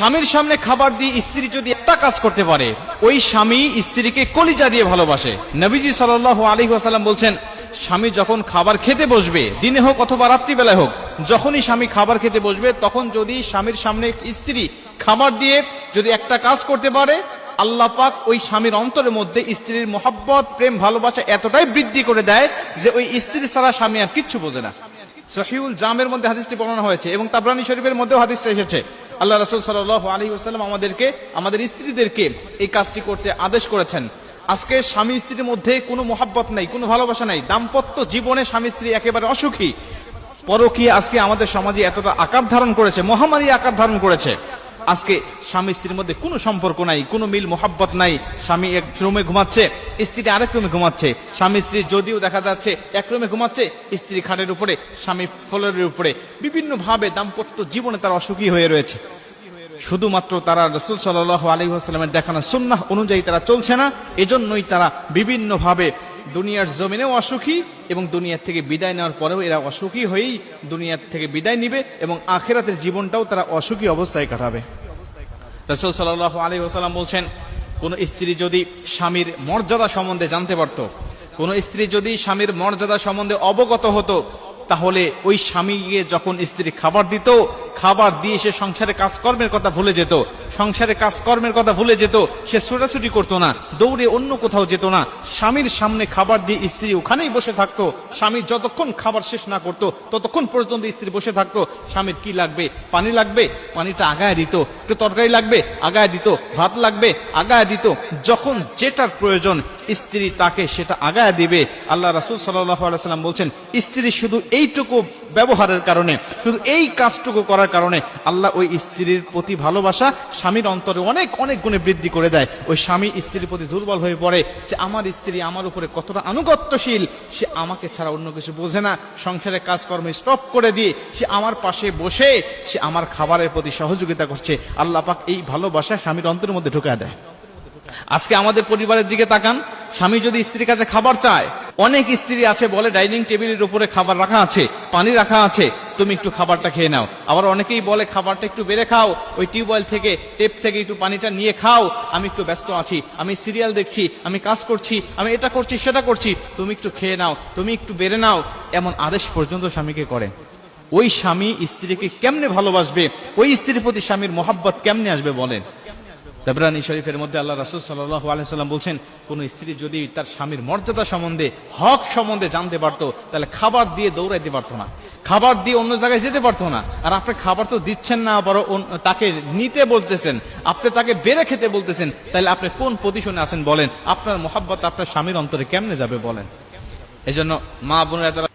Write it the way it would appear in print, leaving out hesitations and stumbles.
স্বামীর সামনে খাবার দিয়ে স্ত্রী যদি একটা কাজ করতে পারে, ওই স্বামী স্ত্রীকে কলিজা দিয়ে ভালোবাসে। নবীজি সাল্লাল্লাহু আলাইহি ওয়াসাল্লাম বলছেন, স্বামী যখন খাবার খেতে বসবে, দিনে হোক অথবা রাত্রিবেলায় হোক, যখনই স্বামী খাবার খেতে বসবে, তখন যদি স্বামীর সামনে স্ত্রী খাবার দিয়ে যদি একটা কাজ করতে পারে, আল্লাহ পাক ওই স্বামীর অন্তরের মধ্যে স্ত্রীর মোহাব্বত, প্রেম, ভালোবাসা এতটাই বৃদ্ধি করে দেয় যে ওই স্ত্রী ছাড়া স্বামী আর কিচ্ছু বোঝে না। সহিহুল জামের মধ্যে হাদিসটি বর্ণনা হয়েছে এবং তাবরানী শরীফের মধ্যেও হাদিসটা এসেছে। আল্লাহ রাসূল সাল্লাল্লাহু আলাইহি ওয়াসাল্লাম আমাদেরকে, আমাদের স্ত্রীদেরকে এই কাজটি করতে আদেশ করেছেন। আজকে স্বামী স্ত্রীর মধ্যে কোনো মোহাব্বত নাই, কোনো ভালোবাসা নাই, দাম্পত্য জীবনে স্বামী স্ত্রী একেবারে অসুখী। পরকীয়া আজকে আমাদের সমাজে এতটা আকার ধারণ করেছে, মহামারী আকার ধারণ করেছে। আজকে স্বামী স্ত্রীর মধ্যে কোনো সম্পর্ক নাই, কোনো মিল মোহাব্বত নাই। স্বামী এক রুমে ঘুমাচ্ছে, স্ত্রী আরেক রুমে ঘুমাচ্ছে। স্বামী স্ত্রী যদিও দেখা যাচ্ছে এক রুমে ঘুমাচ্ছে, স্ত্রী খাটের উপরে, স্বামী ফ্লোরের উপরে। বিভিন্ন ভাবে দাম্পত্য জীবনে তারা অসুখী হয়ে রয়েছে। শুধুমাত্র তারা রাসূল সাল্লাল্লাহু আলাইহি ওয়াসাল্লামের দেখানো সুন্নাহ অনুযায়ী তারা চলছে না। এজন্যই তারা বিভিন্ন ভাবে দুনিয়ার জমিনেও অসুখী এবং দুনিয়ার থেকে বিদায় নেওয়ার পরেও এরা অসুখী হয়েই দুনিয়ার থেকে বিদায় নিবে এবং আখিরাতের জীবনটাও তারা অসুখী অবস্থায় কাটাবে। রাসূল সাল্লাল্লাহু আলাইহি ওয়াসাল্লাম বলছেন, কোন স্ত্রী যদি স্বামীর মর্যাদা সম্বন্ধে জানতে পারত, কোন স্ত্রী যদি স্বামীর মর্যাদা সম্বন্ধে অবগত হতো, তাহলে ওই স্বামীকে যখন স্ত্রী খাবার দিত, খাবার দিয়ে সে সংসারে কাজকর্মের কথা ভুলে যেত, সংসারে কাজকর্মের কথা ভুলে যেত। সে ছোটাছুটি করতো না, দৌড়ে অন্য কোথাও যেত না। স্বামীর সামনে খাবার দিয়ে স্ত্রী ওখানেই বসে থাকতো। স্বামী যতক্ষণ খাবার শেষ না করতো ততক্ষণ পর্যন্ত স্ত্রী বসে থাকতো। স্বামীর কি লাগবে? পানি লাগবে, পানিটা আগায় দিত। একটু তরকারি লাগবে, আগায় দিত। ভাত লাগবে, আগায় দিত। যখন যেটার প্রয়োজন স্ত্রী তাকে সেটা আগায় দিবে। আল্লাহ রাসূল সাল্লাল্লাহু আলাইহি ওয়াসাল্লাম বলছেন, স্ত্রী শুধু এইটুকু ব্যবহারের কারণে, শুধু এই কাজটুকু করার কারণে আল্লাহ ওই স্ত্রীর প্রতি ভালোবাসা স্বামীর অন্তরে অনেক অনেক গুণে বৃদ্ধি করে দেয়। ওই স্বামী স্ত্রীর প্রতি দুর্বল হয়ে পড়ে যে আমার স্ত্রী আমার উপরে কতটা আনুগত্যশীল, সে আমাকে ছাড়া অন্য কিছু বোঝে না। সংসারে কাজকর্ম স্টপ করে দিয়ে সে আমার পাশে বসে সে আমার খাবারের প্রতি সহযোগিতা করছে। আল্লাহ পাক এই ভালোবাসা স্বামীর অন্তরের মধ্যে ঢুকায় দেয়। আজকে আমাদের পরিবারের দিকে তাকান, স্বামী যদি স্ত্রীর কাছে খাবার চায়, অনেক স্ত্রী আছে বলে ডাইনিং টেবিলের উপরে খাবার রাখা আছে, পানি রাখা আছে, তুমি একটু খাবারটা খেয়ে নাও। আবার অনেকেই বলে খাবারটা একটু বেড়ে খাও, ওই টিউবওয়েল থেকে, টেপ থেকে একটু পানিটা নিয়ে খাও, আমি একটু ব্যস্ত আছি, আমি সিরিয়াল দেখছি, আমি কাজ করছি, আমি এটা করছি সেটা করছি, তুমি একটু খেয়ে নাও, তুমি একটু বেড়ে নাও। এমন আদেশ পর্যন্ত স্বামীকে করে। ওই স্বামী স্ত্রীকে কেমনে ভালোবাসবে? ওই স্ত্রীর প্রতি স্বামীর মোহাব্বত কেমনে আসবে বলেন? তাবরানী শরীফের মধ্যে আল্লাহ রাসূল সাল্লাল্লাহু আলাইহি ওয়াসাল্লাম বলছেন, কোন স্ত্রী যদি তার স্বামীর মর্যাদা সম্বন্ধে, হক সম্বন্ধে জানতে পারতো, তাহলে খাবার দিয়ে দৌড়াইতে পারতো না, খাবার দিয়ে অন্য জায়গায় যেতে পারতো না। আর আপনি খাবার তো দিচ্ছেন না, বরং তাকে নিতে বলতেছেন, আপনি তাকে বেড়ে খেতে বলতেছেন, তাহলে আপনি কোন পজিশনে আছেন বলেন? আপনার মোহাব্বত আপনার স্বামীর অন্তরে কেমনে যাবে বলেন? এজন্য মা বোনেরা যারা